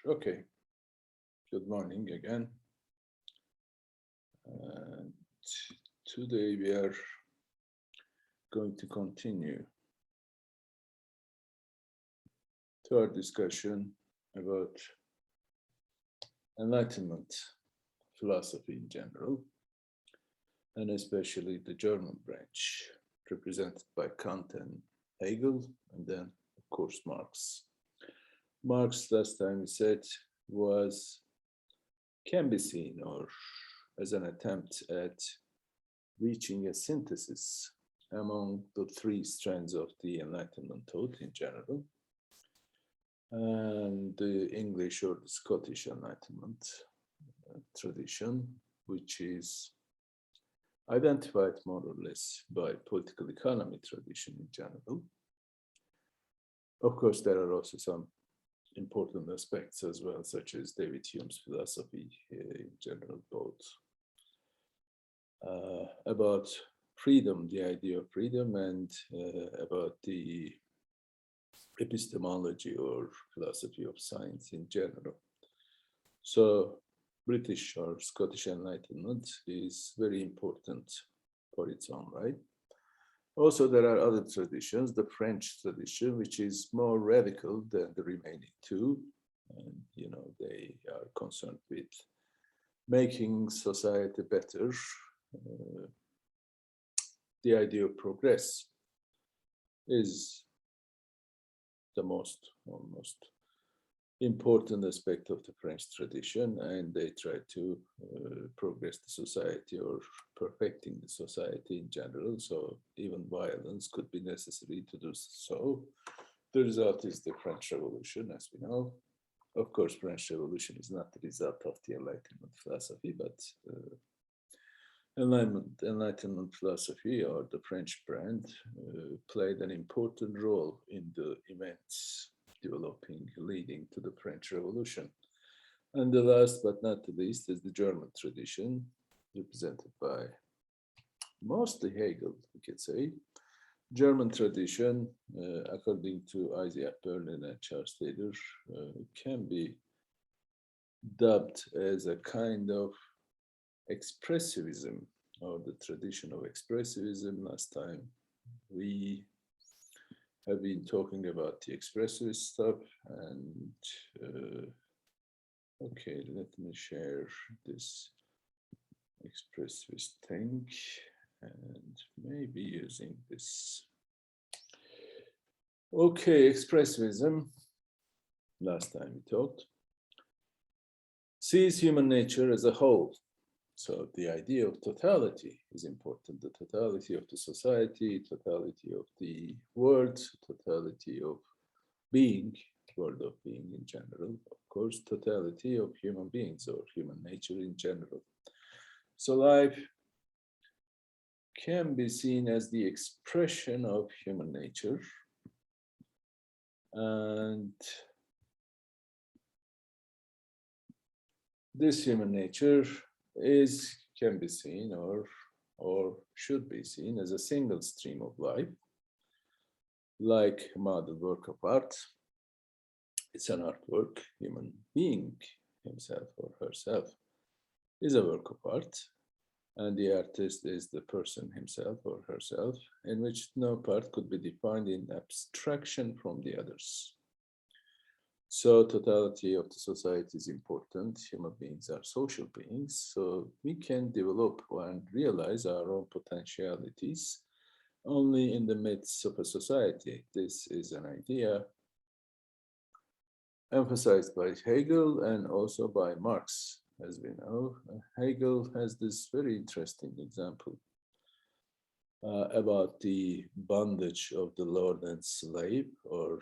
Okay, good morning again. And today we are going to continue to our discussion about Enlightenment philosophy in general, and especially the German branch, represented by Kant and Hegel, and then, of course, Marx. Marx, last time we said, can be seen or as an attempt at reaching a synthesis among the three strands of the Enlightenment thought in general, and the English or the Scottish Enlightenment tradition, which is identified more or less by political economy tradition in general. Of course, there are also some important aspects as well, such as David Hume's philosophy in general, both about freedom, the idea of freedom, and about the epistemology or philosophy of science in general. So British or Scottish Enlightenment is very important for its own right. Also, there are other traditions, the French tradition, which is more radical than the remaining two. And, they are concerned with making society better. The idea of progress is the most, almost important aspect of the French tradition, and they try to progress the society or perfecting the society in general. So even violence could be necessary to do so. The result is the French Revolution, as we know. Of course, French Revolution is not the result of the Enlightenment philosophy, but Enlightenment philosophy, or the French brand, played an important role in the events leading to the French Revolution. And the last but not the least is the German tradition, represented by mostly Hegel, we could say. German tradition, according to Isaiah Berlin and Charles Taylor, can be dubbed as a kind of expressivism, or the tradition of expressivism. Last time we have been talking about the expressivist stuff, and okay, let me share this expressivist thing and maybe using this. Okay, expressivism, last time we talked, sees human nature as a whole. So the idea of totality is important, the totality of the society, totality of the world, totality of being, world of being in general, of course, totality of human beings or human nature in general. So life can be seen as the expression of human nature, and this human nature can be seen or should be seen as a single stream of life, like a model work of art. It's an artwork. Human being himself or herself is a work of art, and the artist is the person himself or herself, in which no part could be defined in abstraction from the others. So totality of the society is important. Human beings are social beings, so we can develop and realize our own potentialities only in the midst of a society. This is an idea emphasized by Hegel and also by Marx, as we know. Hegel has this very interesting example about the bondage of the lord and slave, or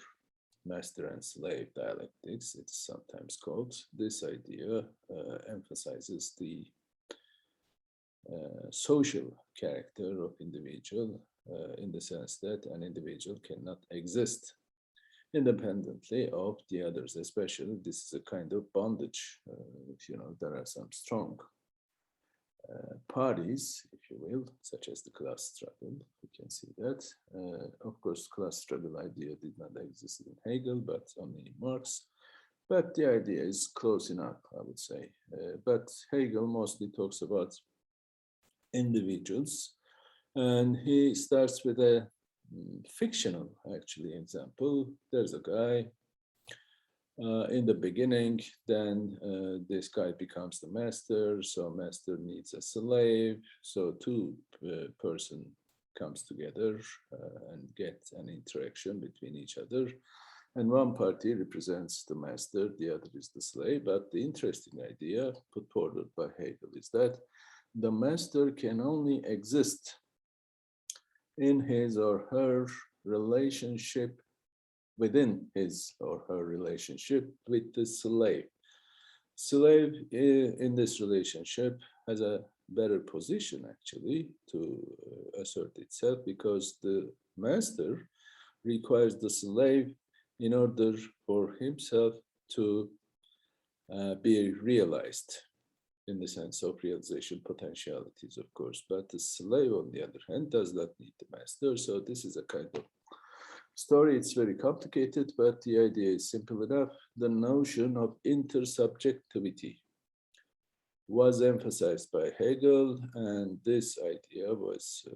master and slave dialectics, it's sometimes called. This idea emphasizes the social character of individual in the sense that an individual cannot exist independently of the others. Especially, this is a kind of bondage. There are some strong parties, if you will, such as the class struggle. We can see that. Of course, class struggle idea did not exist in Hegel, but only in Marx. But the idea is close enough, I would say. But Hegel mostly talks about individuals, and he starts with a fictional, actually, example. There's a guy in the beginning, then this guy becomes the master, so master needs a slave, so two person comes together and get an interaction between each other, and one party represents the master, the other is the slave. But the interesting idea put forward by Hegel is that the master can only exist in his or her relationship, within his or her relationship with the slave. Slave in this relationship has a better position actually to assert itself, because the master requires the slave in order for himself to be realized, in the sense of realization potentialities, of course. But the slave, on the other hand, does not need the master. So this is a kind of story. It's very complicated, but the idea is simple enough. The notion of inter-subjectivity was emphasized by Hegel, and this idea was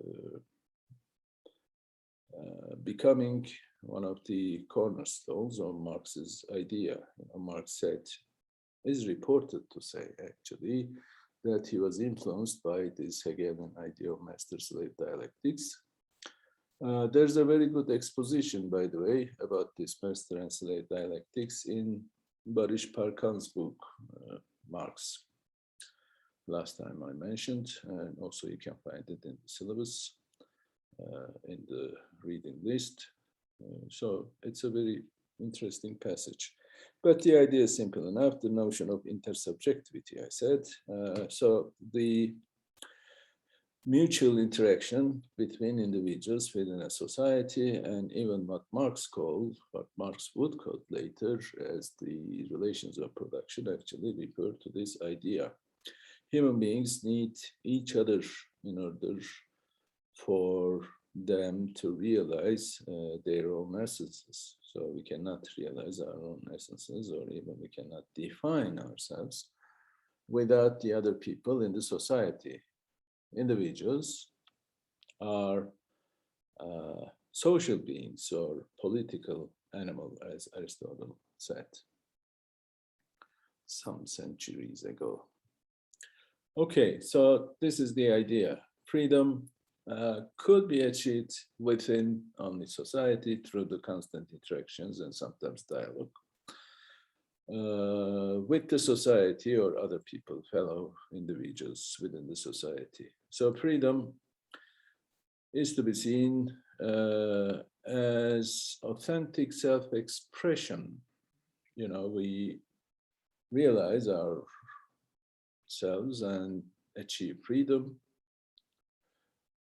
becoming one of the cornerstones of Marx's idea. Marx said, is reported to say actually, that he was influenced by this Hegelian idea of master-slave dialectics. There's a very good exposition, by the way, about this master and slave dialectics in Barish Parkan's book, Marx. Last time I mentioned, and also you can find it in the syllabus, in the reading list. So it's a very interesting passage. But the idea is simple enough, the notion of intersubjectivity, I said. So the mutual interaction between individuals within a society, and even what Marx would call later as the relations of production, actually refer to this idea. Human beings need each other in order for them to realize their own essences. So we cannot realize our own essences, or even we cannot define ourselves without the other people in the society. Individuals are social beings, or political animal, as Aristotle said some centuries ago. Okay, so this is the idea. Freedom could be achieved within only society through the constant interactions and sometimes dialogue with the society or other people, fellow individuals within the society. So freedom is to be seen as authentic self-expression. You know, we realize ourselves and achieve freedom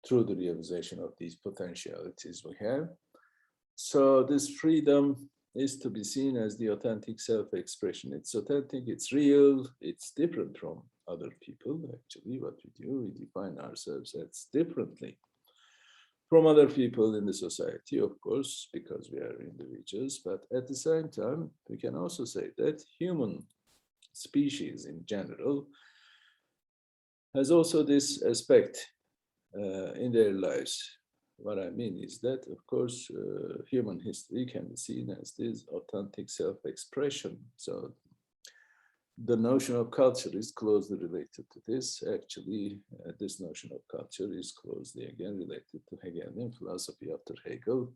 through the realization of these potentialities we have. So this freedom is to be seen as the authentic self-expression. It's authentic, it's real, it's different from other people. Actually, what we do, we define ourselves as differently from other people in the society, of course, because we are individuals. But at the same time, we can also say that human species in general has also this aspect in their lives. What I mean is that, of course, human history can be seen as this authentic self-expression. So the notion of culture is closely related to this. Actually, this notion of culture is closely again related to Hegelian philosophy after Hegel.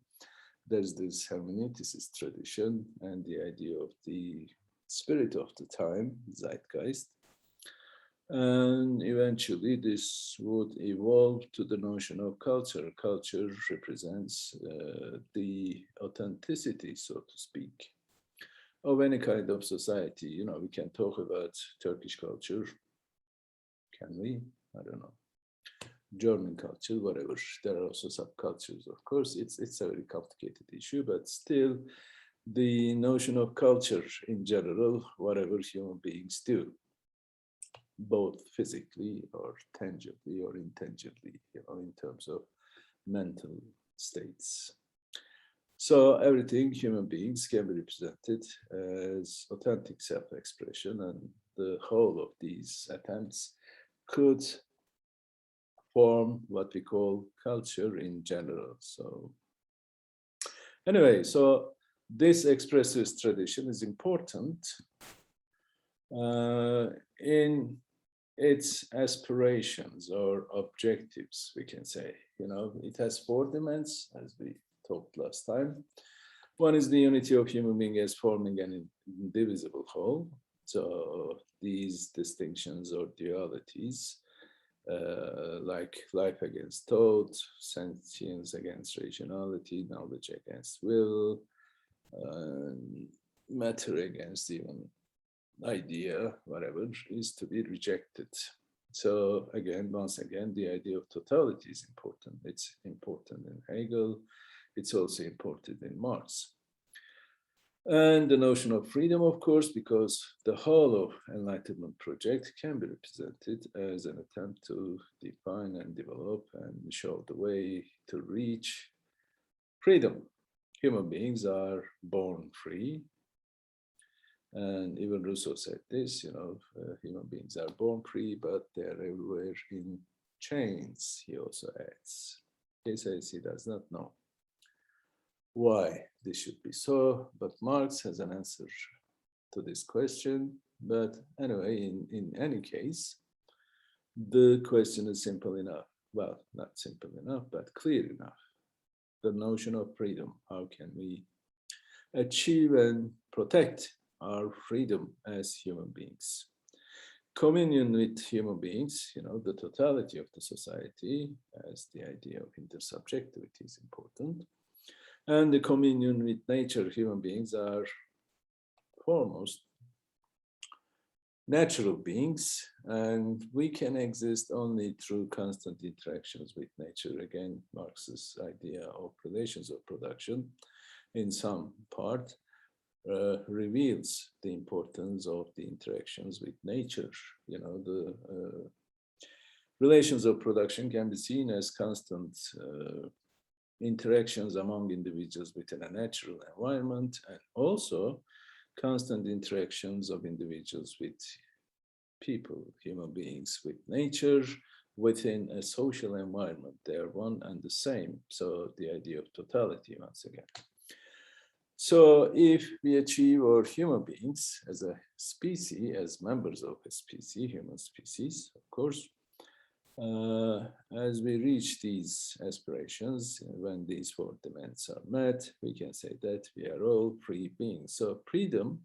There's this hermeneuticist tradition and the idea of the spirit of the time, zeitgeist. And eventually this would evolve to the notion of culture. Culture represents the authenticity, so to speak, of any kind of society. You know, we can talk about Turkish culture, can we? I don't know. German culture, whatever. There are also subcultures, of course. It's a very complicated issue, but still the notion of culture in general, whatever human beings do, both physically or tangibly or intangibly, you know, in terms of mental states. So everything, human beings, can be represented as authentic self-expression, and the whole of these attempts could form what we call culture in general. So anyway, so this expressivist tradition is important in its aspirations or objectives, we can say. You know, it has four demands, as we talked last time. One is the unity of human being as forming an indivisible whole. So these distinctions or dualities, like life against thought, sentience against rationality, knowledge against will, matter against even idea, whatever, is to be rejected. So again, once again, the idea of totality is important. It's important in Hegel. It's also important in Marx. And the notion of freedom, of course, because the whole of Enlightenment project can be represented as an attempt to define and develop and show the way to reach freedom. Human beings are born free. And even Rousseau said this, you know, human beings are born free, but they're everywhere in chains, he also adds. He says he does not know why this should be so, but Marx has an answer to this question. But anyway, in any case, the question is simple enough. Well, not simple enough, but clear enough. The notion of freedom. How can we achieve and protect our freedom as human beings? Communion with human beings, you know, the totality of the society, as the idea of inter-subjectivity is important. And the communion with nature, human beings are foremost natural beings, and we can exist only through constant interactions with nature. Again, Marx's idea of relations of production in some part reveals the importance of the interactions with nature. You know, the relations of production can be seen as constant interactions among individuals within a natural environment, and also constant interactions of individuals with people, human beings, with nature within a social environment. They are one and the same. So the idea of totality, once again. So if we achieve our human beings as a species, as members of a species, human species, of course, as we reach these aspirations, when these four demands are met, we can say that we are all free beings. So freedom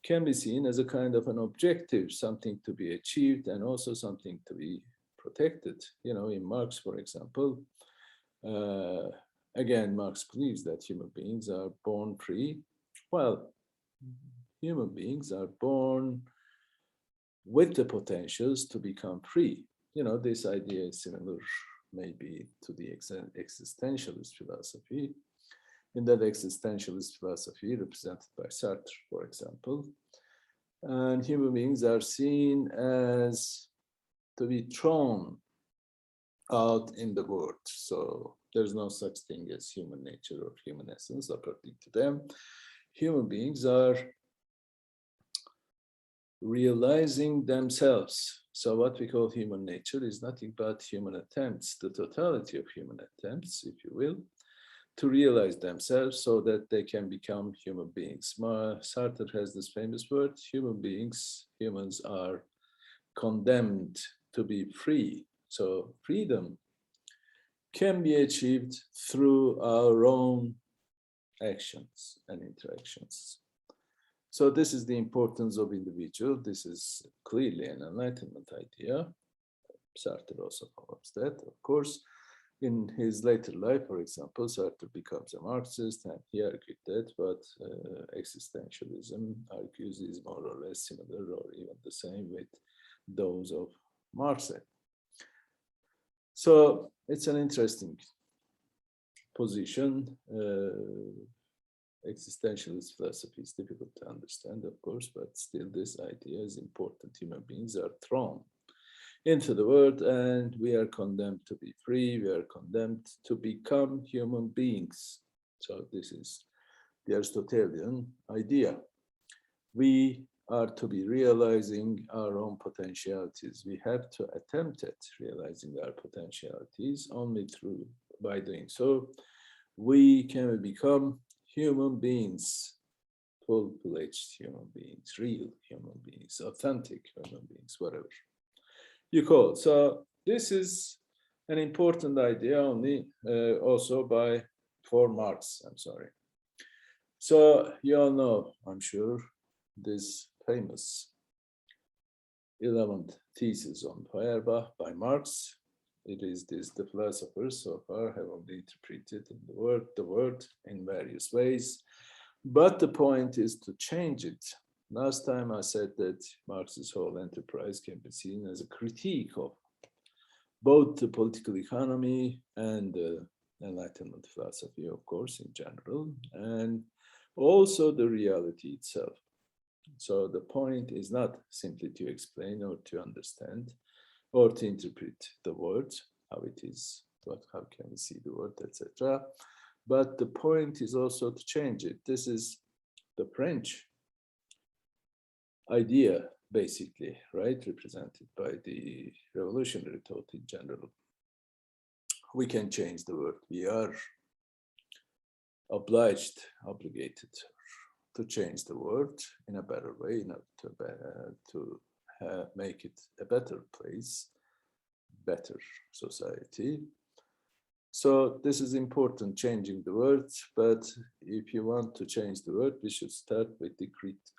can be seen as a kind of an objective, something to be achieved and also something to be protected. You know, in Marx, for example, again, Marx believes that human beings are born free. Well, human beings are born with the potentials to become free. You know, this idea is similar maybe to the existentialist philosophy. In that existentialist philosophy represented by Sartre, for example, and human beings are seen as to be thrown out in the world. So there's no such thing as human nature or human essence, according to them. Human beings are realizing themselves. So what we call human nature is nothing but human attempts, the totality of human attempts, if you will, to realize themselves so that they can become human beings. Sartre has this famous word, humans are condemned to be free. So freedom can be achieved through our own actions and interactions. So this is the importance of individual. This is clearly an Enlightenment idea. Sartre also follows that, of course. In his later life, for example, Sartre becomes a Marxist, and he argued that what existentialism argues is more or less similar or even the same with those of Marx. So it's an interesting position. Existentialist philosophy is difficult to understand, of course, but still this idea is important. Human beings are thrown into the world and we are condemned to be free. We are condemned to become human beings. So this is the Aristotelian idea. We are to be realizing our own potentialities. We have to attempt at realizing our potentialities. Only by doing so, we can become human beings, full-fledged human beings, real human beings, authentic human beings, whatever you call it. So this is an important idea only also for Marx, I'm sorry. So you all know, I'm sure, this famous 11th thesis on Feuerbach by Marx. It is this, the philosophers so far have only interpreted the word in various ways, but the point is to change it. Last time I said that Marx's whole enterprise can be seen as a critique of both the political economy and the Enlightenment philosophy, of course, in general, and also the reality itself. So the point is not simply to explain or to understand or to interpret the word, how it is, how can we see the word, etc. But the point is also to change it. This is the French idea, basically, right, represented by the revolutionary thought in general. We can change the word. We are obligated to change the world in a better way, to make it a better place, better society. So this is important, changing the word, but if you want to change the word, we should start with the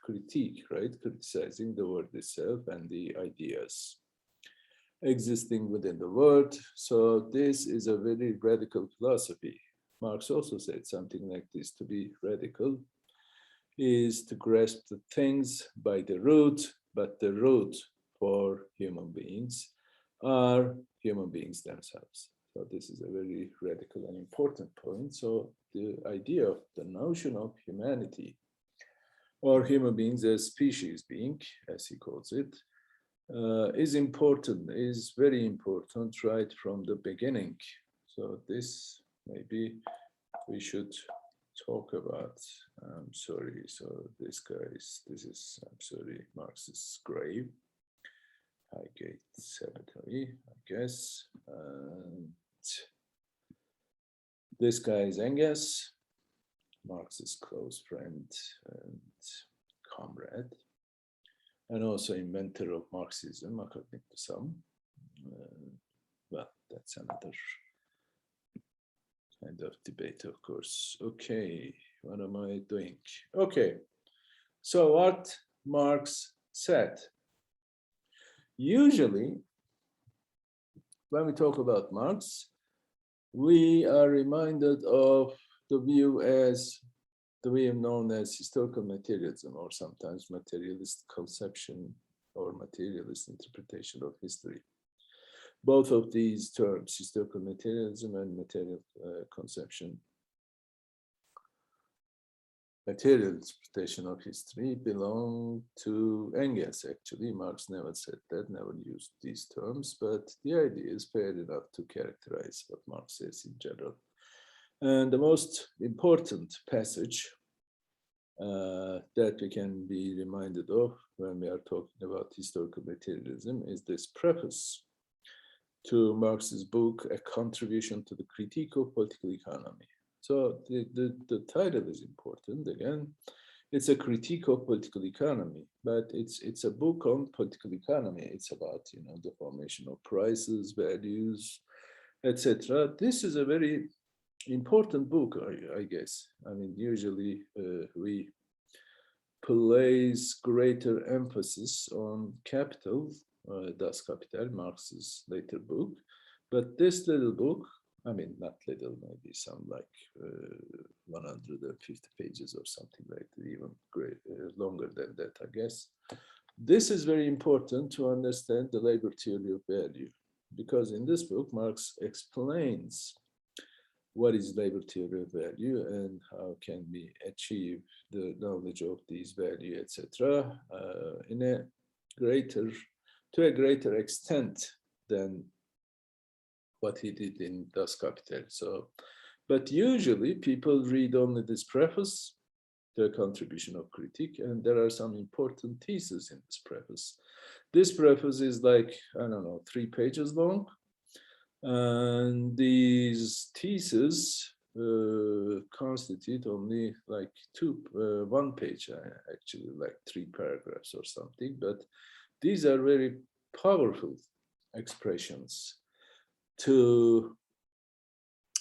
critique, right? Criticizing the word itself and the ideas existing within the word. So this is a very radical philosophy. Marx also said something like this: to be radical is to grasp the things by the root, but the root for human beings are human beings themselves. So this is a very radical and important point. So the idea of the notion of humanity, or human beings as species being, as he calls it, is important, is very important right from the beginning. So this maybe we should talk about. I'm sorry, so this is, I'm sorry, Marx's grave, Highgate Cemetery, I guess. And this guy is Engels, Marx's close friend and comrade, and also inventor of Marxism, according to some. Well, that's another kind of debate, of course. Okay, what am I doing? Okay, so what Marx said. Usually, when we talk about Marx, we are reminded of the view known as historical materialism, or sometimes materialist conception or materialist interpretation of history. Both of these terms, historical materialism and material conception, material interpretation of history, belong to Engels, actually. Marx never said that, never used these terms, but the idea is fair enough to characterize what Marx says in general. And the most important passage that we can be reminded of when we are talking about historical materialism is this preface to Marx's book, A Contribution to the Critique of Political Economy. So the title is important. Again, it's a critique of political economy, but it's a book on political economy. It's about, you know, the formation of prices, values, etc. This is a very important book, I guess. I mean, usually we place greater emphasis on capital, Das Kapital, Marx's later book, but this little book, I mean, not little, maybe some like 150 pages or something like that, even longer than that, I guess. This is very important to understand the labor theory of value, because in this book, Marx explains what is labor theory of value and how can we achieve the knowledge of these value, etc., to a greater extent than what he did in Das Kapital. So But usually people read only this preface, the contribution of critique, and there are some important theses in this preface. This preface is like, I don't know, 3 pages long. And these theses constitute only like 1 page, actually like 3 paragraphs or something. But these are very powerful expressions to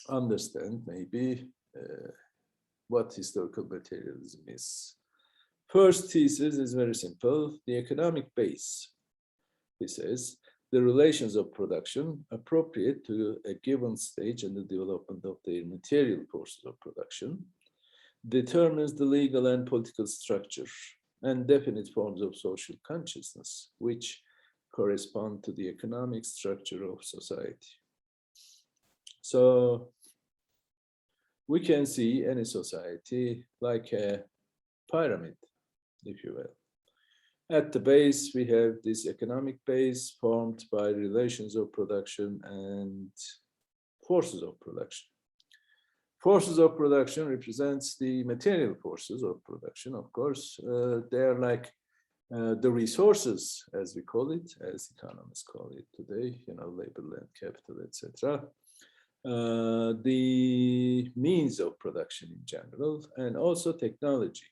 understand maybe what historical materialism is. First thesis is very simple. The economic base, he says, the relations of production appropriate to a given stage in the development of their material forces of production determines the legal and political structure and definite forms of social consciousness, which correspond to the economic structure of society. So we can see any society like a pyramid, if you will. At the base, we have this economic base formed by relations of production and forces of production. Forces of production represents the material forces of production, of course. They are like the resources, as we call it, as economists call it today, labor, land, capital, etc. The means of production in general, and also technology.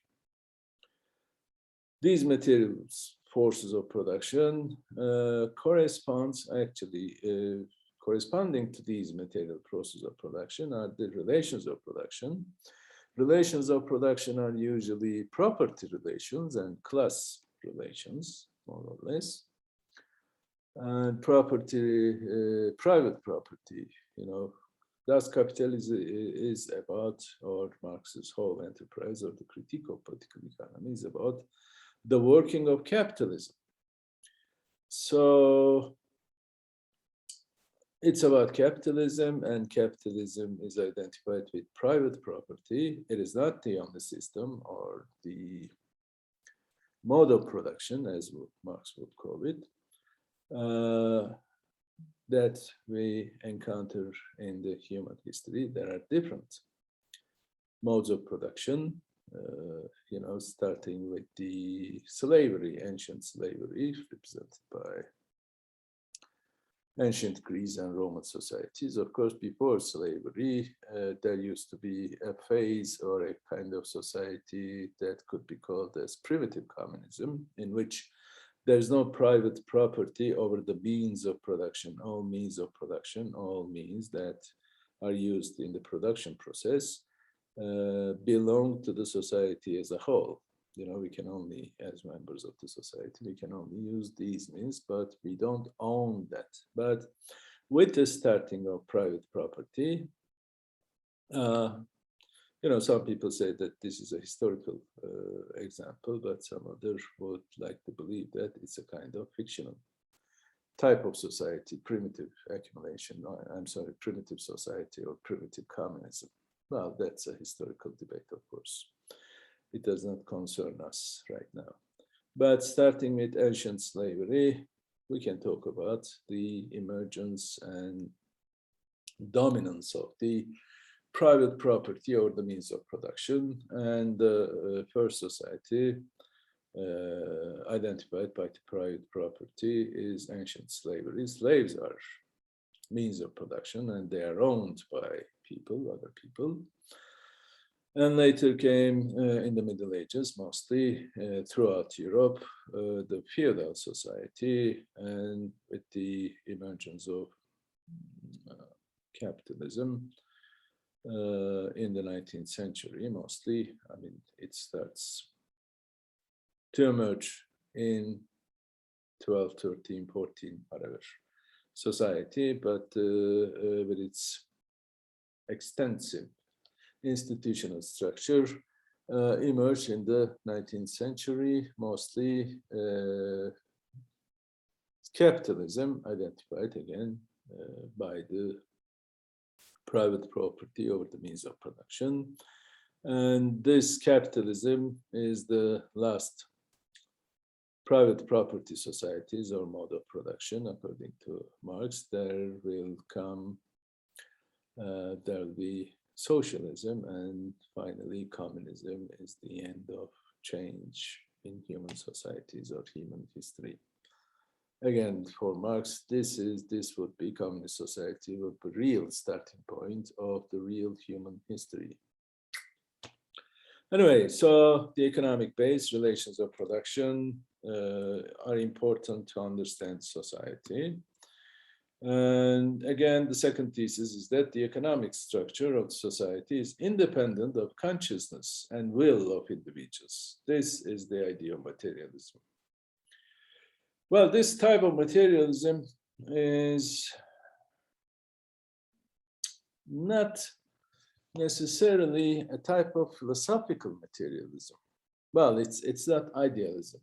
These materials, forces of production, corresponding to these material processes of production are the relations of production. Relations of production are usually property relations and class relations, more or less. And private property, Das Kapital is about, or Marx's whole enterprise, or the critique of political economy is about the working of capitalism. So it's about capitalism, and capitalism is identified with private property. It is not the only system or the mode of production, as Marx would call it, that we encounter in the human history. There are different modes of production, starting with the slavery, ancient slavery, represented by ancient Greece and Roman societies. Of course, before slavery, there used to be a phase or a kind of society that could be called as primitive communism, in which there's no private property over the means of production. All means of production, all means that are used in the production process, belong to the society as a whole. We can only, as members of the society, we can only use these means, but we don't own that. But with the starting of private property, some people say that this is a historical example, but some others would like to believe that it's a kind of fictional type of society, primitive accumulation, primitive society or primitive communism. Well, that's a historical debate, of course. It does not concern us right now. But starting with ancient slavery, we can talk about the emergence and dominance of the private property or the means of production. And the first society identified by the private property is ancient slavery. Slaves are means of production, and they are owned by people, other people. And later came, in the Middle Ages, mostly throughout Europe, the feudal society, and with the emergence of capitalism in the 19th century, mostly. It starts to emerge in 12, 13, 14, whatever society, but with its extensive institutional structure emerged in the 19th century, mostly capitalism, identified again by the private property over the means of production. And this capitalism is the last private property societies or mode of production, according to Marx. There will be socialism, and finally communism is the end of change in human societies or human history. Again, for Marx, this would be communist society, would be real starting point of the real human history. Anyway, so the economic base, relations of production are important to understand society. And again, the second thesis is that the economic structure of society is independent of consciousness and will of individuals. This is the idea of materialism. Well, this type of materialism is not necessarily a type of philosophical materialism. Well, it's not idealism.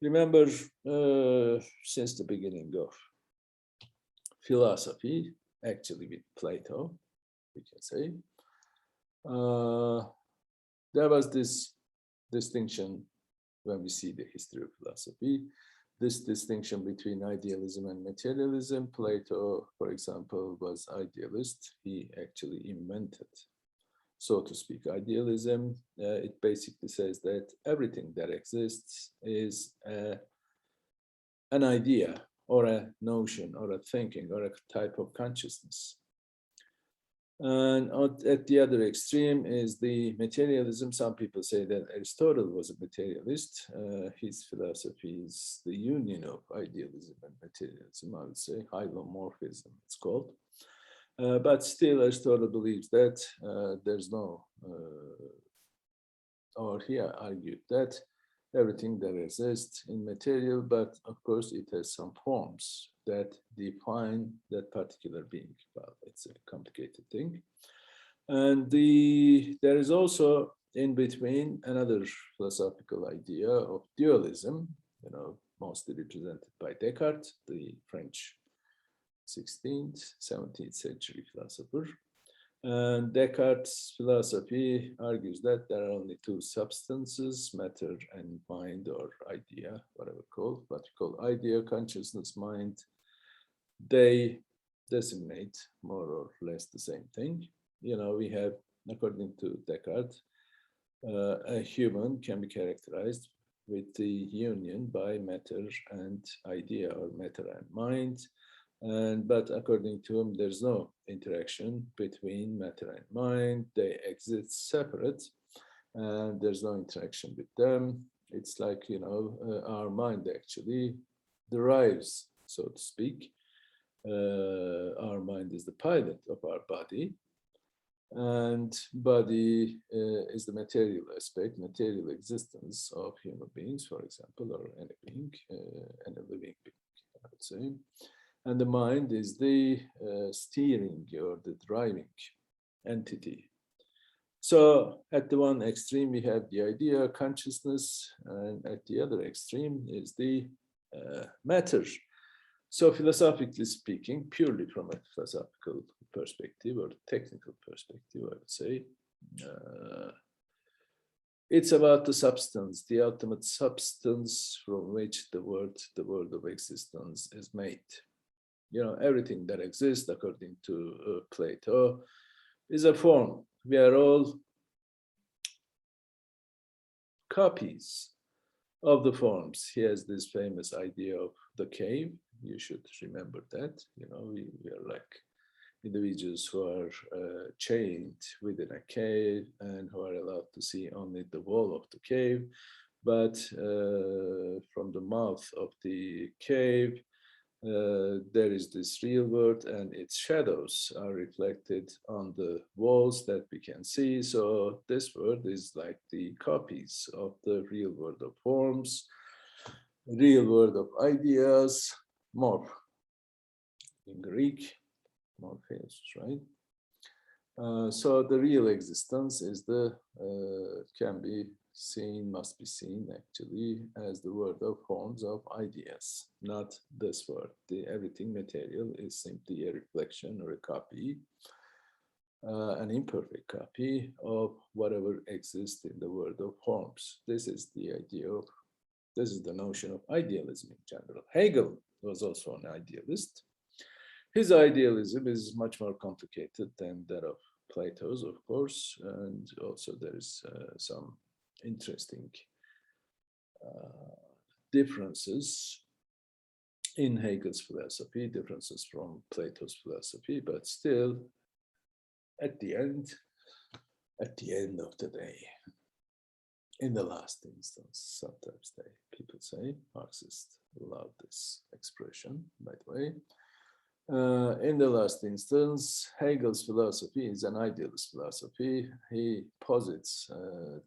Remember, since the beginning of philosophy, actually with Plato, we can say, there was this distinction when we see the history of philosophy, this distinction between idealism and materialism. Plato, for example, was idealist. He actually invented, so to speak, idealism. It basically says that everything that exists is an idea or a notion or a thinking or a type of consciousness. And at the other extreme is the materialism. Some people say that Aristotle was a materialist. His philosophy is the union of idealism and materialism, I would say, hylomorphism it's called. But still Aristotle believes that there's no, or he argued that everything that exists in material, but of course it has some forms that define that particular being. Well, it's a complicated thing. And there is also in between another philosophical idea of dualism, mostly represented by Descartes, the French 16th, 17th century philosopher. And Descartes' philosophy argues that there are only two substances, matter and mind, or idea, whatever called, what you call idea, consciousness, mind. They designate more or less the same thing. We have, according to Descartes, a human can be characterized with the union by matter and idea, or matter and mind. But according to him, there's no interaction between matter and mind. They exist separate, and there's no interaction with them. It's like, our mind actually derives, so to speak. Our mind is the pilot of our body, and body is the material aspect, material existence of human beings, for example, or any being, any living being, I would say. And the mind is the steering or the driving entity. So at the one extreme, we have the idea, consciousness, and at the other extreme is the matter. So philosophically speaking, purely from a philosophical perspective or technical perspective, I would say, it's about the substance, the ultimate substance from which the world of existence is made. Everything that exists, according to Plato, is a form. We are all copies of the forms. He has this famous idea of the cave. You should remember that. We are like individuals who are chained within a cave and who are allowed to see only the wall of the cave. But from the mouth of the cave, there is this real world, and its shadows are reflected on the walls that we can see. So this world is like the copies of the real world of forms, real world of ideas, morph in Greek, morpheus, right? So the real existence is can be seen, must be seen actually as the world of forms of ideas, not this world. Everything material is simply a reflection or a copy, an imperfect copy of whatever exists in the world of forms. This is the notion of idealism in general. Hegel was also an idealist. His idealism is much more complicated than that of Plato's, of course, and also there is some interesting differences in Hegel's philosophy, differences from Plato's philosophy, but still, at the end of the day, in the last instance, sometimes people say, Marxists love this expression, by the way. In the last instance, Hegel's philosophy is an idealist philosophy. He posits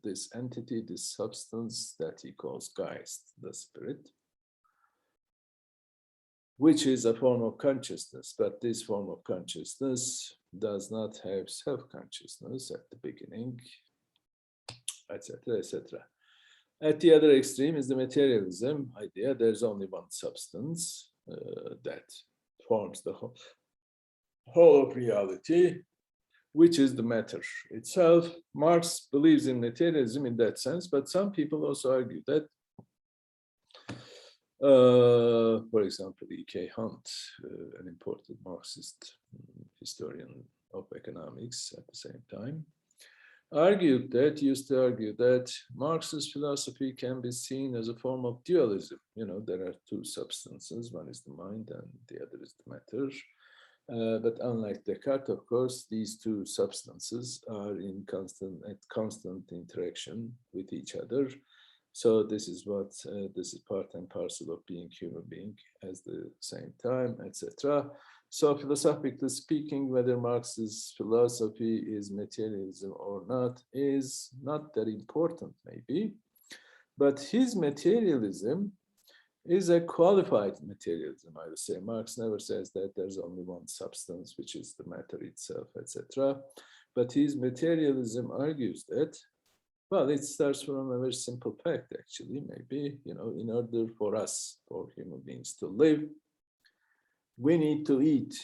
this entity, this substance that he calls Geist, the spirit, which is a form of consciousness, but this form of consciousness does not have self-consciousness at the beginning, etc., etc. At the other extreme is the materialism idea. There's only one substance that forms the whole of reality, which is the matter itself. Marx believes in materialism in that sense, but some people also argue that, for example, E.K. Hunt, an important Marxist historian of economics at the same time, used to argue that Marx's philosophy can be seen as a form of dualism. There are two substances, one is the mind and the other is the matter. But unlike Descartes, of course, these two substances are in constant interaction with each other. So this is part and parcel of being human being at the same time, etc. So philosophically speaking, whether Marx's philosophy is materialism or not is not that important, maybe. But his materialism is a qualified materialism, I would say. Marx never says that there's only one substance, which is the matter itself, etc. But his materialism argues that, well, it starts from a very simple fact, actually, maybe, in order for us, for human beings to live, we need to eat.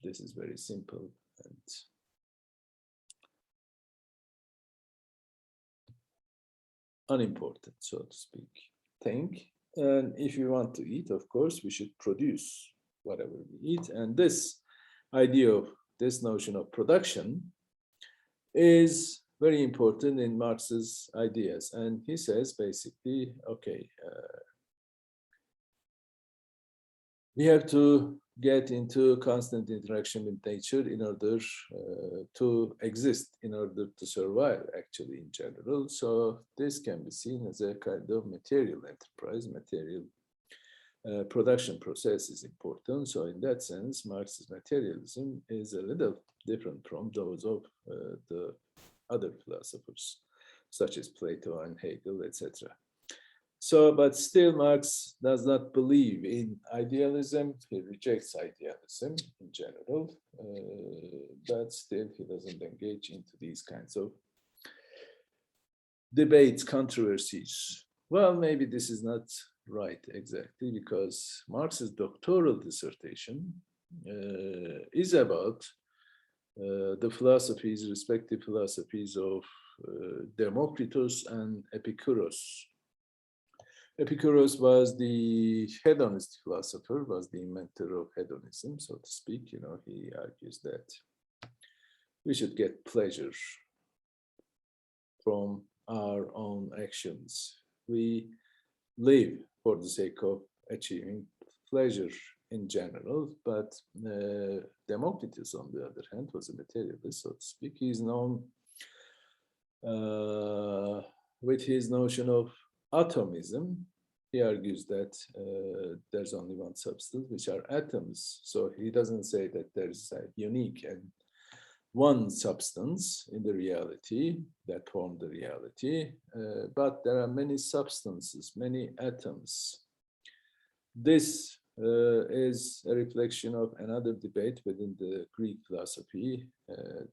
This is very simple and unimportant, so to speak, thing. And if we want to eat, of course, we should produce whatever we eat. And this idea of this notion of production is very important in Marx's ideas. And he says basically, okay, we have to get into constant interaction with nature in order to exist, in order to survive, actually, in general. So this can be seen as a kind of material enterprise, material production process is important. So in that sense, Marx's materialism is a little different from those of the other philosophers, such as Plato and Hegel, etc. So, but still Marx does not believe in idealism. He rejects idealism in general, but still he doesn't engage into these kinds of debates, controversies. Well, maybe this is not right exactly, because Marx's doctoral dissertation is about the philosophies, respective philosophies of Democritus and Epicurus. Epicurus was the hedonist philosopher, was the inventor of hedonism, so to speak. He argues that we should get pleasure from our own actions. We live for the sake of achieving pleasure in general, but Democritus, on the other hand, was a materialist, so to speak. He is known with his notion of atomism. He argues that there's only one substance, which are atoms. So he doesn't say that there's a unique and one substance in the reality that form the reality, but there are many substances, many atoms. This is a reflection of another debate within the Greek philosophy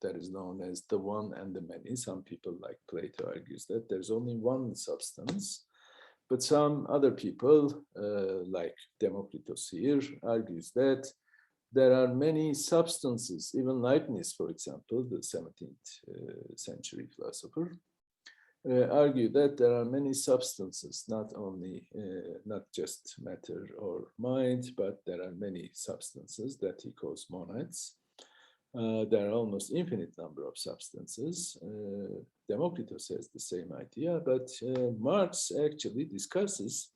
that is known as the one and the many. Some people, like Plato, argues that there's only one substance, but some other people, like Democritus here, argues that there are many substances. Even Leibniz, for example, the 17th century philosopher, argue that there are many substances, not just matter or mind, but there are many substances that he calls monads. There are almost infinite number of substances. Democritus has the same idea, but Marx actually discusses,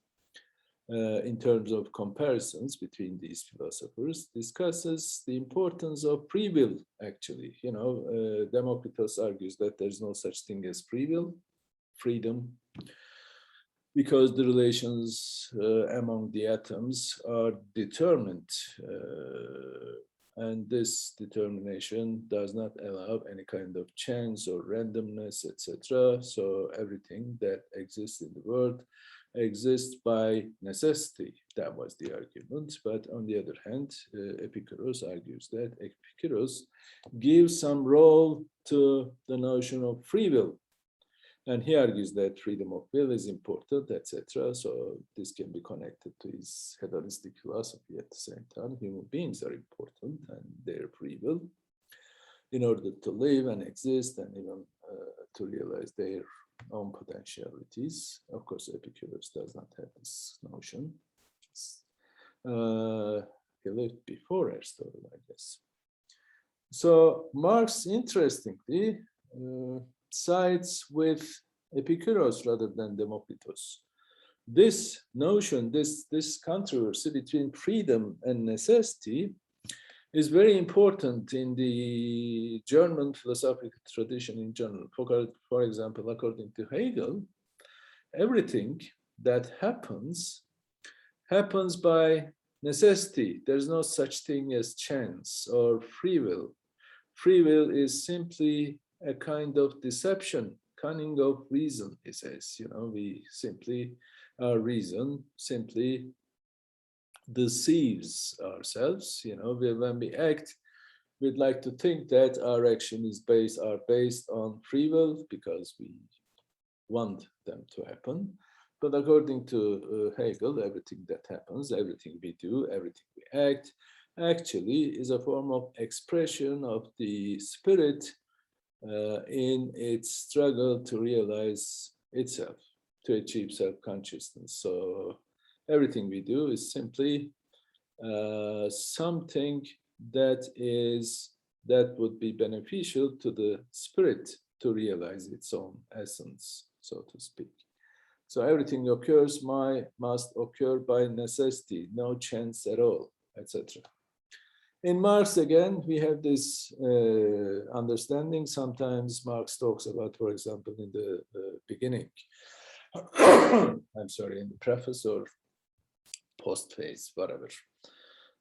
in terms of comparisons between these philosophers, discusses the importance of free will, actually. Democritus argues that there's no such thing as free will, freedom, because the relations among the atoms are determined, and this determination does not allow any kind of chance or randomness, etc. So everything that exists in the world exists by necessity. That was the argument. But on the other hand, Epicurus argues that Epicurus gives some role to the notion of free will. And he argues that freedom of will is important, etc. So this can be connected to his hedonistic philosophy at the same time. Human beings are important and their free will in order to live and exist and even to realize their own potentialities. Of course, Epicurus does not have this notion. He lived before Aristotle, I guess. So Marx, interestingly, sides with Epicurus rather than Democritus. This notion, this controversy between freedom and necessity is very important in the German philosophical tradition in general. For example, according to Hegel, everything that happens by necessity. There's no such thing as chance or free will. Free will is simply a kind of deception, cunning of reason, he says. Our reason simply deceives ourselves. When we act, we'd like to think that our action is based on free will because we want them to happen. But according to Hegel, everything that happens, everything we do, everything we act, actually is a form of expression of the spirit in its struggle to realize itself, to achieve self-consciousness. So everything we do is simply something that would be beneficial to the spirit to realize its own essence, so to speak. So everything must occur by necessity, no chance at all, etc. In Marx, again, we have this understanding. Sometimes Marx talks about, for example, in the beginning, I'm sorry, in the preface or post-phase, whatever.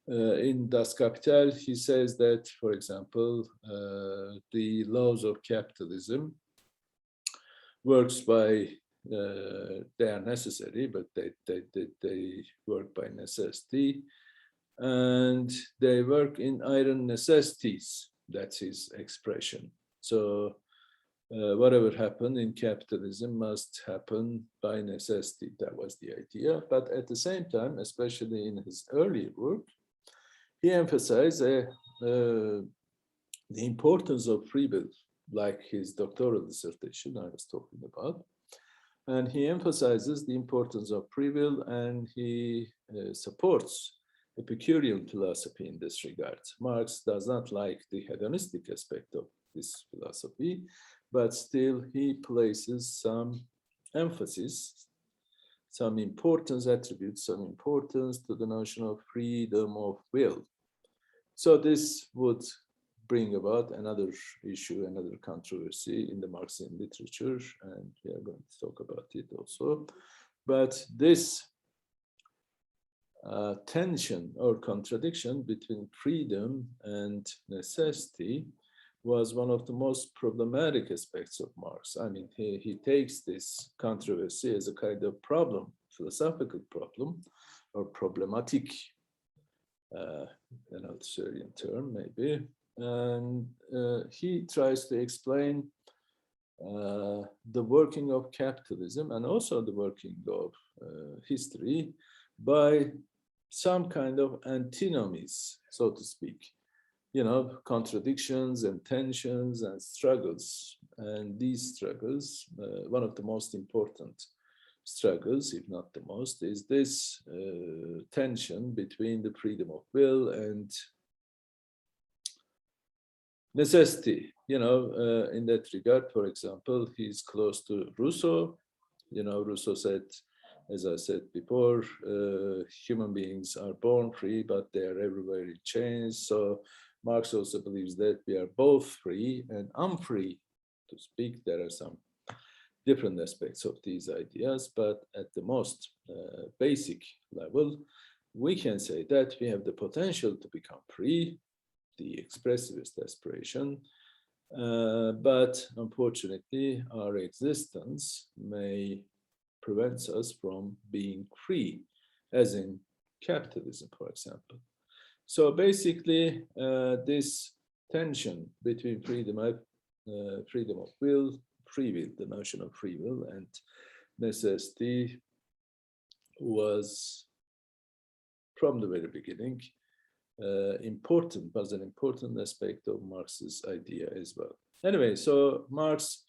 In Das Kapital, he says that, for example, the laws of capitalism works by, they are necessary, but they work by necessity. And they work in iron necessities. That's his expression. So whatever happened in capitalism must happen by necessity. That was the idea. But at the same time, especially in his earlier work, he emphasized the importance of free will, like his doctoral dissertation I was talking about. And he emphasizes the importance of free will, and he supports Epicurean philosophy in this regard. Marx does not like the hedonistic aspect of this philosophy, but still he places some emphasis, some importance, attributes some importance to the notion of freedom of will. So this would bring about another issue, another controversy in the Marxian literature, and we are going to talk about it also. But this tension or contradiction between freedom and necessity was one of the most problematic aspects of Marx. I mean, he takes this controversy as a kind of problem, philosophical problem, or problematic, an Althusserlian term maybe, and he tries to explain the working of capitalism and also the working of history by some kind of antinomies, so to speak, contradictions and tensions and struggles. And these struggles, one of the most important struggles, if not the most, is this tension between the freedom of will and necessity. In that regard, for example, he's close to Rousseau. Rousseau said, as I said before, human beings are born free, but they are everywhere in chains. So Marx also believes that we are both free and unfree to speak. There are some different aspects of these ideas, but at the most basic level, we can say that we have the potential to become free, the expressivist aspiration, but unfortunately, our existence may prevent us from being free, as in capitalism, for example. So basically, this tension between freedom of will, free will, the notion of free will, and necessity was, from the very beginning, was an important aspect of Marx's idea as well. Anyway, so Marx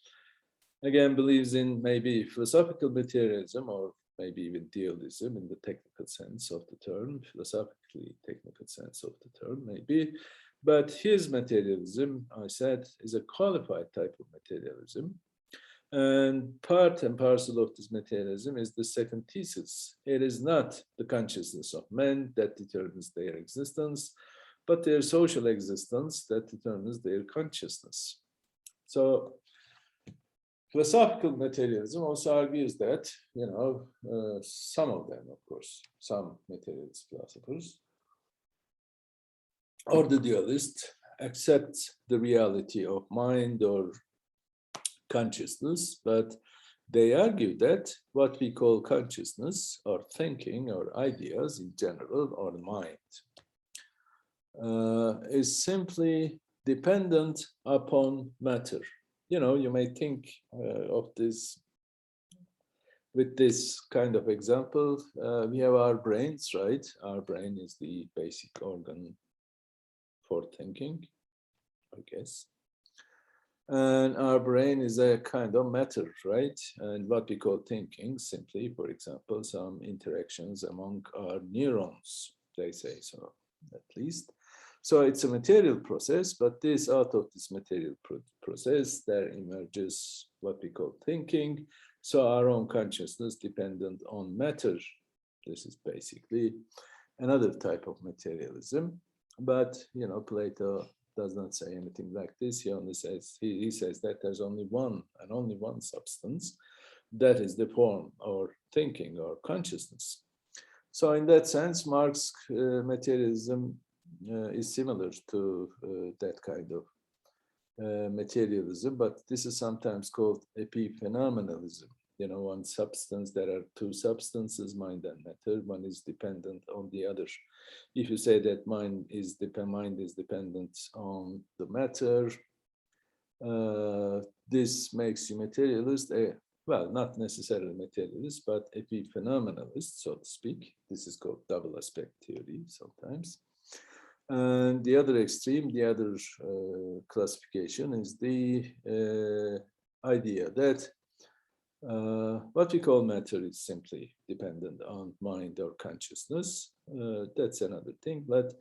again believes in maybe philosophical materialism, or maybe even dealism in the technical sense of the term, philosophically technical sense of the term, maybe. But his materialism, I said, is a qualified type of materialism. And part and parcel of this materialism is the second thesis. It is not the consciousness of men that determines their existence, but their social existence that determines their consciousness. So philosophical materialism also argues that, some of them, of course, some materialist philosophers, or the dualist, accept the reality of mind or consciousness, but they argue that what we call consciousness or thinking or ideas in general or mind is simply dependent upon matter. You may think of this with this kind of example. We have our brains, right? Our brain is the basic organ for thinking, I guess. And our brain is a kind of matter, right? And what we call thinking, simply, for example, some interactions among our neurons, they say so, at least. So it's a material process, but out of this material process, there emerges what we call thinking. So our own consciousness dependent on matter. This is basically another type of materialism. But, Plato does not say anything like this. He only says, he says that there's only one and only one substance, that is the form or thinking or consciousness. So in that sense, Marx materialism is similar to that kind of materialism, but this is sometimes called epiphenomenalism. One substance, there are two substances, mind and matter. One is dependent on the other. If you say that mind is dependent on the matter, this makes you materialist. Well, not necessarily materialist, but epiphenomenalist, so to speak. This is called double aspect theory sometimes. And the other extreme, the other classification is the idea that what we call matter is simply dependent on mind or consciousness. That's another thing. But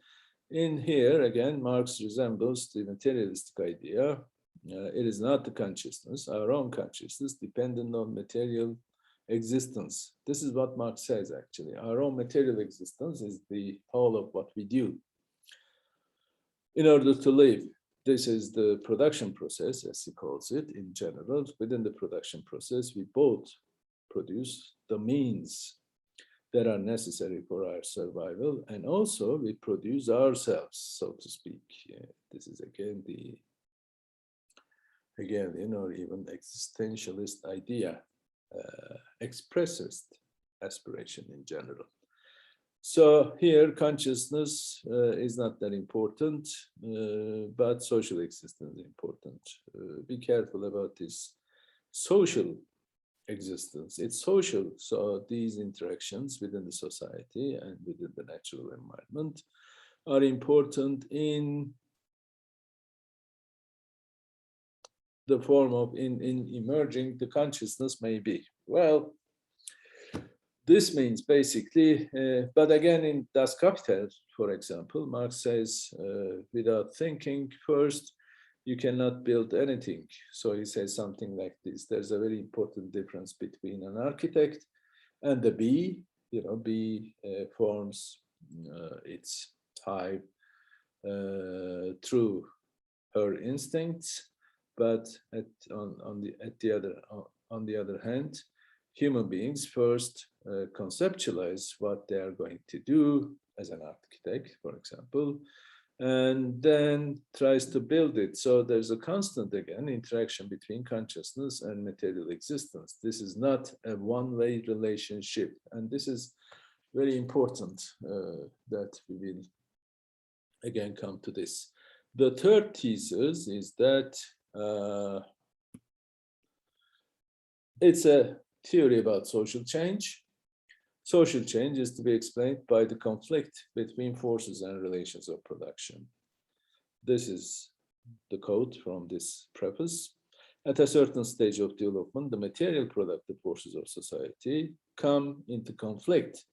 in here, again, Marx resembles the materialistic idea. It is not the consciousness, our own consciousness, dependent on material existence. This is what Marx says, actually. Our own material existence is the whole of what we do in order to live. This is the production process, as he calls it, in general. Within the production process, we both produce the means that are necessary for our survival, and also we produce ourselves, so to speak. This is again even existentialist idea, expressist aspiration in general. So here, consciousness is not that important, but social existence is important. Be careful about this social existence. It's social, so these interactions within the society and within the natural environment are important in the form of in emerging the consciousness, maybe. Well, this means basically, but again, in Das Kapital, for example, Marx says, without thinking first, you cannot build anything. So he says something like this. There's a very important difference between an architect and the bee. Bee forms its hive through her instincts, but on the other hand, human beings first conceptualize what they are going to do as an architect, for example, and then tries to build it. So there's a constant, again, interaction between consciousness and material existence. This is not a one-way relationship. And this is very important that we will, again, come to this. The third thesis is that it's a theory about social change. Social change is to be explained by the conflict between forces and relations of production. This is the quote from this preface. At a certain stage of development, the material productive forces of society come into conflict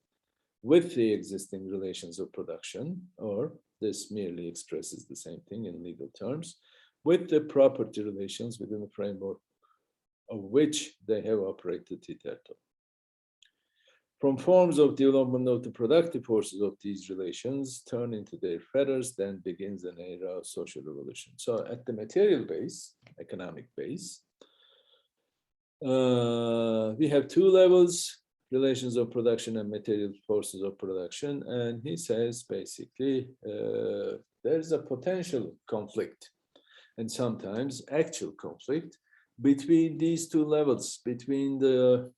with the existing relations of production, or this merely expresses the same thing in legal terms, with the property relations within the framework of which they have operated hitherto. From forms of development of the productive forces of these relations turn into their fetters, then begins an era of social revolution. So at the material base, economic base, we have two levels, relations of production and material forces of production. And he says, basically, there's a potential conflict and sometimes actual conflict between these two levels, between the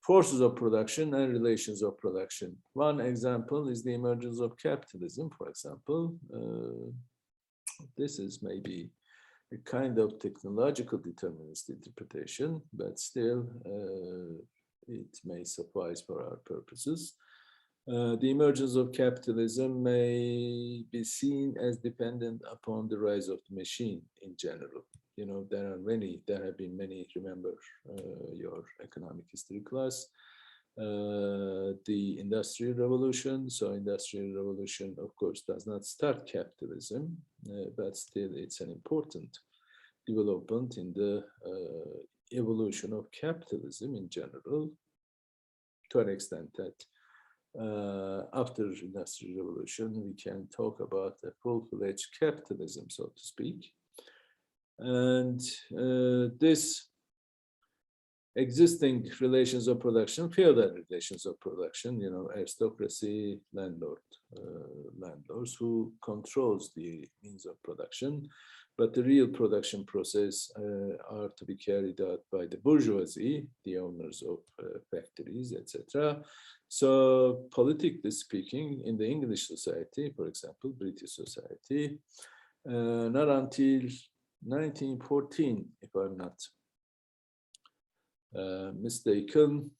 forces of production and relations of production. One example is the emergence of capitalism, for example. This is maybe a kind of technological determinist interpretation, but still it may suffice for our purposes. The emergence of capitalism may be seen as dependent upon the rise of the machine in general. There have been many, remember your economic history class, the Industrial Revolution. So Industrial Revolution, of course, does not start capitalism, but still it's an important development in the evolution of capitalism in general, to an extent that after Industrial Revolution, we can talk about a full-fledged capitalism, so to speak. And this existing relations of production, feudal relations of production, aristocracy, landlords who controls the means of production, but the real production process are to be carried out by the bourgeoisie, the owners of factories, etc. So politically speaking, in the English society, for example, British society, not until 1914, if I'm not mistaken,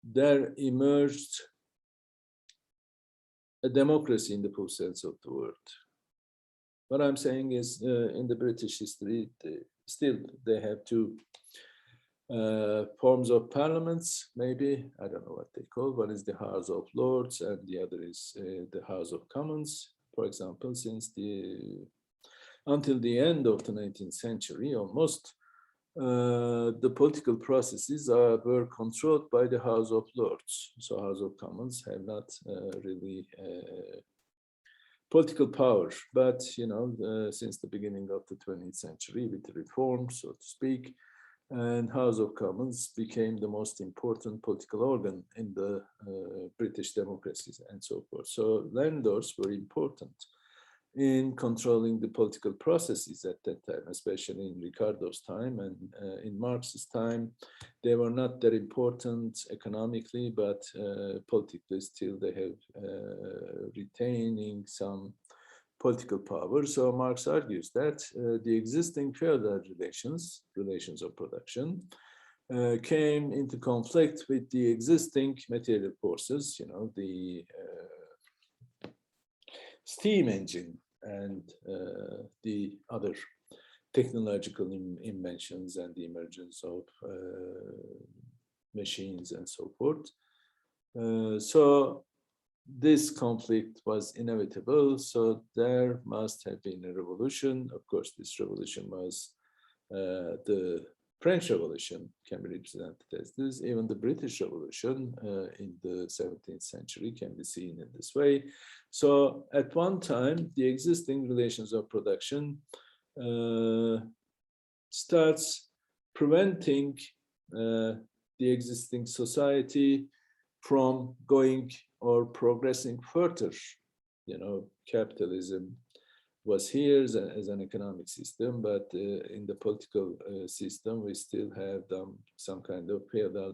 there emerged a democracy in the full sense of the word. What I'm saying is, in the British history, they have two forms of parliaments, maybe, I don't know what they call. One is the House of Lords and the other is the House of Commons. For example, until the end of the 19th century, almost, the political processes were controlled by the House of Lords. So House of Commons have not really political power, but since the beginning of the 20th century, with the reforms, so to speak, and House of Commons became the most important political organ in the British democracies and so forth. So landlords were important in controlling the political processes at that time, especially in Ricardo's time and in Marx's time. They were not that important economically, but politically still they have retaining some political power. So Marx argues that the existing feudal relations of production, came into conflict with the existing material forces, the steam engine and the other technological inventions and the emergence of machines and so forth. So this conflict was inevitable, so there must have been a revolution. Of course, this revolution was the French Revolution can be represented as this. Even the British Revolution in the 17th century can be seen in this way. So at one time, the existing relations of production starts preventing the existing society from going or progressing further. You know, capitalism was here as an economic system, but in the political system, we still have some kind of feudal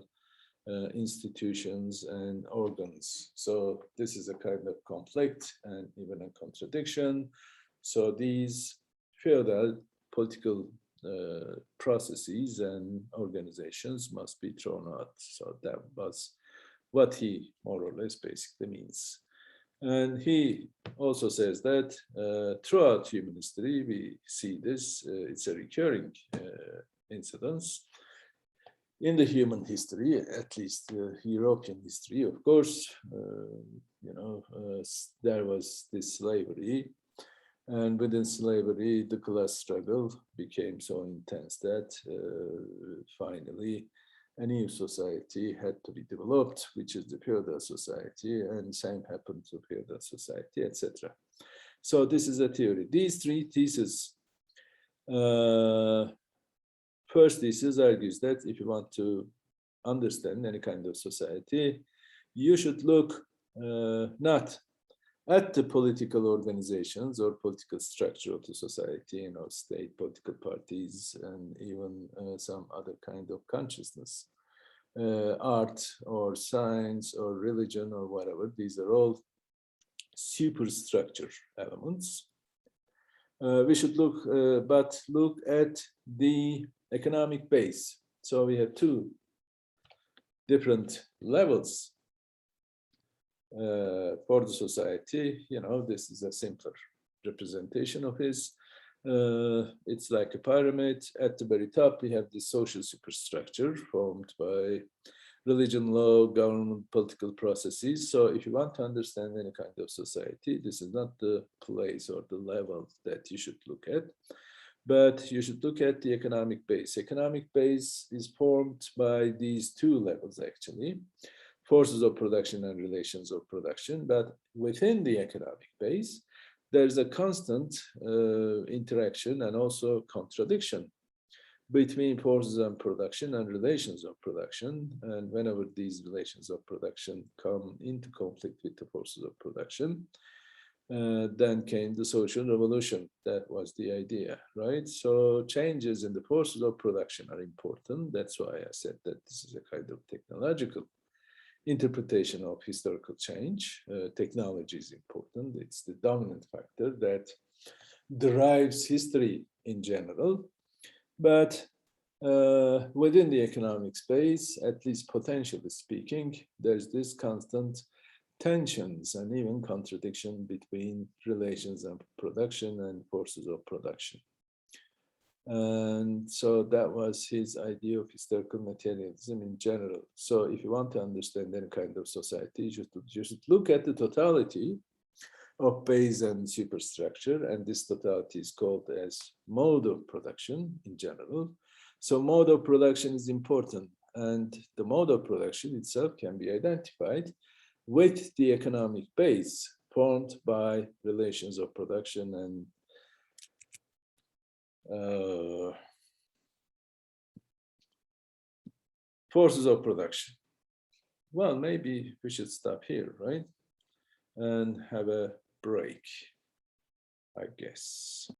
institutions and organs. So this is a kind of conflict and even a contradiction. So these feudal political processes and organizations must be thrown out. So that was what he more or less basically means. And he also says that throughout human history, we see this, it's a recurring incidence. In the human history, at least European history, of course, there was this slavery. And within slavery, the class struggle became so intense that finally a new society had to be developed, which is the feudal society, and same happened to feudal society, etc. So this is a theory. These three theses. First thesis argues that if you want to understand any kind of society, you should look not at the political organizations or political structure of the society, state political parties, and even some other kind of consciousness, art or science or religion or whatever. These are all superstructure elements. We should look at the economic base. So we have two different levels for the society. This is a simpler representation of his. It's like a pyramid. At the very top, we have the social superstructure formed by religion, law, government, political processes. So if you want to understand any kind of society, this is not the place or the level that you should look at, but you should look at the economic base. Economic base is formed by these two levels, actually. Forces of production and relations of production, but within the economic base, there's a constant interaction and also contradiction between forces of production and relations of production. And whenever these relations of production come into conflict with the forces of production, then came the social revolution. That was the idea, right? So changes in the forces of production are important. That's why I said that this is a kind of technological interpretation of historical change. Technology is important. It's the dominant factor that drives history in general. But within the economic space, at least potentially speaking, there's this constant tensions and even contradiction between relations of production and forces of production. And so that was his idea of historical materialism in general. So if you want to understand any kind of society, you should look at the totality of base and superstructure, and this totality is called as mode of production in general. So mode of production is important, and the mode of production itself can be identified with the economic base formed by relations of production and forces of production. Well, maybe we should stop here, right? And have a break, I guess.